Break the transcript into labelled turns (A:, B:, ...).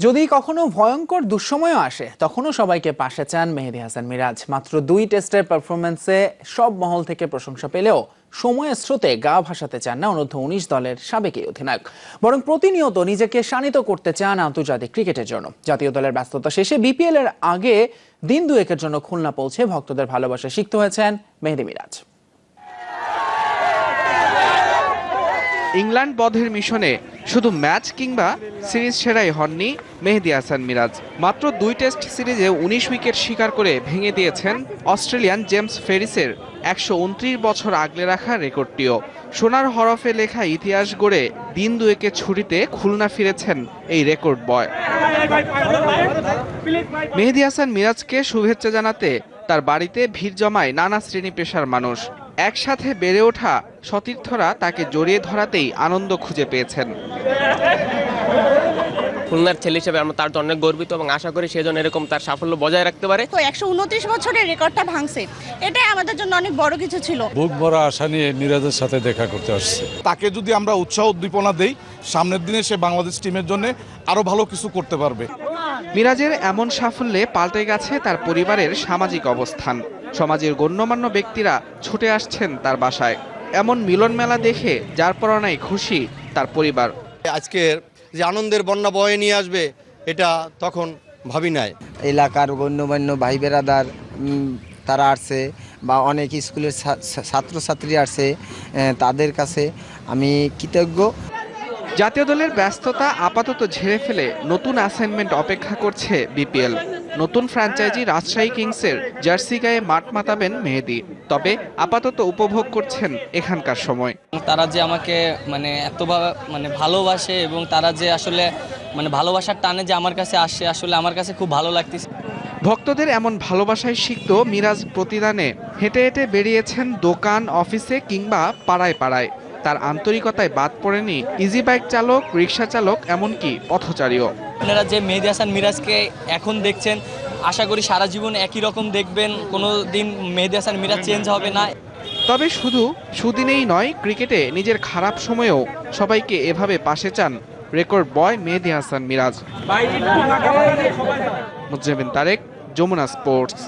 A: যদি কখনো ভয়ঙ্কর দুঃসময় আসে তখনও সবাইকে পাশে চান মেহেদী হাসান মিরাজ। মাত্র 2 টেস্টের পারফরমেন্সে সব মহল থেকে প্রশংসা পেলেও সময়ের স্রোতে গা ভাসাতে চান না অনূর্ধ্ব-19 দলের সাবেক এই অধিনায়ক, বরং প্রতিনিয়ত নিজেকে শানিত করতে চান আন্তর্জাতিক ক্রিকেটের জন্য। জাতীয় দলের ব্যস্ততা শেষে বিপিএল এর আগে দিন দুয়েকের জন্য খুলনা পৌঁছে ভক্তদের ভালোবাসা শিখতে হয়েছেন মেহেদী মিরাজ।
B: ইংল্যান্ড বধের মিশনে শুধু ম্যাচ কিংবা সিরিজ সেরাই হননি মেহেদী হাসান মিরাজ। মাত্র 2 টেস্ট সিরিজে 19 উইকেট শিকার করে ভেঙে দিয়েছেন অস্ট্রেলিয়ান জেমস ফেরিসের 129 বছর আগলে রাখা রেকর্ডটিও। সোনার হরফে লেখা ইতিহাস গড়ে দিন দুয়েকের ছুটিতে খুলনা ফিরেছেন এই রেকর্ড বয়। মেহেদী হাসান মিরাজকে শুভেচ্ছা জানাতে তার বাড়িতে ভিড় জমায় নানা শ্রেণী পেশার মানুষ। একসাথে বেড়ে ওঠা সতীর্থরা তাকে জড়িয়ে ধরাতেই আনন্দ খুঁজে পেয়েছেন।
C: খুলনার ছেলে হিসেবে আমরা তার জন্য অনেক গর্বিত এবং আশা করি সেজন্য এরকম তার সাফল্য বজায় রাখতে পারে।
D: 129 বছরের রেকর্ডটা ভাঙছে, এটাই আমাদের জন্য অনেক বড় কিছু ছিল।
E: বুক ভরা আশা নিয়ে মিরাজের সাথে দেখা করতে আসছে।
F: তাকে যদি আমরা উৎসাহ উদ্দীপনা দেই, সামনের দিনে সে বাংলাদেশ টিমের জন্য আরো ভালো কিছু করতে পারবে।
B: মিরাজের এমন সাফল্যে পাল্টে গেছে তার পরিবারের সামাজিক অবস্থান। সমাজের গণ্যমান্য ব্যক্তিরা ছুটে আসছেন তার বাসায়। এমন মিলন মেলা দেখে যার পরনায় খুশি তার পরিবার।
G: আজকের যে আনন্দের বন্যা বয়ে নিয়ে আসবে এটা তখন ভাবি নাই।
H: এলাকার গণ্যমান্য ভাই বেরাদার তারা আসছে বা অনেক স্কুলের ছাত্রছাত্রী আসছে, তাদের কাছে আমি কৃতজ্ঞ।
B: জাতীয় দলের ব্যস্ততা আপাতত ঝেড়ে ফেলে নতুন অ্যাসাইনমেন্ট অপেক্ষা করছে বিপিএল। নতুন ফ্র্যাঞ্চাইজি রাজশাহী কিংসের জার্সি গায়ে মাঠ মাতাবেন মেহেদী। তবে আপাতত উপভোগ করছেন এখানকার সময়।
I: তারা যে আমাকে এত ভালোবাসে এবং তারা যে আসলে ভালোবাসার টানে যে আমার কাছে আসে, আসলে আমার কাছে খুব ভালো লাগতেছে।
B: ভক্তদের এমন ভালোবাসায় সিক্ত মিরাজ প্রতিদানে হেঁটে হেঁটে বেরিয়েছেন দোকান, অফিসে কিংবা পাড়ায় পাড়ায়। তার আন্তরিকতায় বাদ পড়েনি ইজি বাইক চালক, রিক্সা চালক, এমনকি পথচারীও।
I: আপনারা যে মেহেদী হাসান মিরাজকে এখন দেখছেন, আশা করি সারা জীবন একই রকম দেখবেন, কোনো দিন মেহেদী হাসান মিরাজ চেঞ্জ হবে না।
B: তবে শুধু সুদিনেই নয়, ক্রিকেটে নিজের খারাপ সময়েও সবাইকে এভাবে পাশে চান রেকর্ড বয় মেহেদী হাসান মিরাজ। মুজ্জামিন তারেক, যমুনা স্পোর্টস।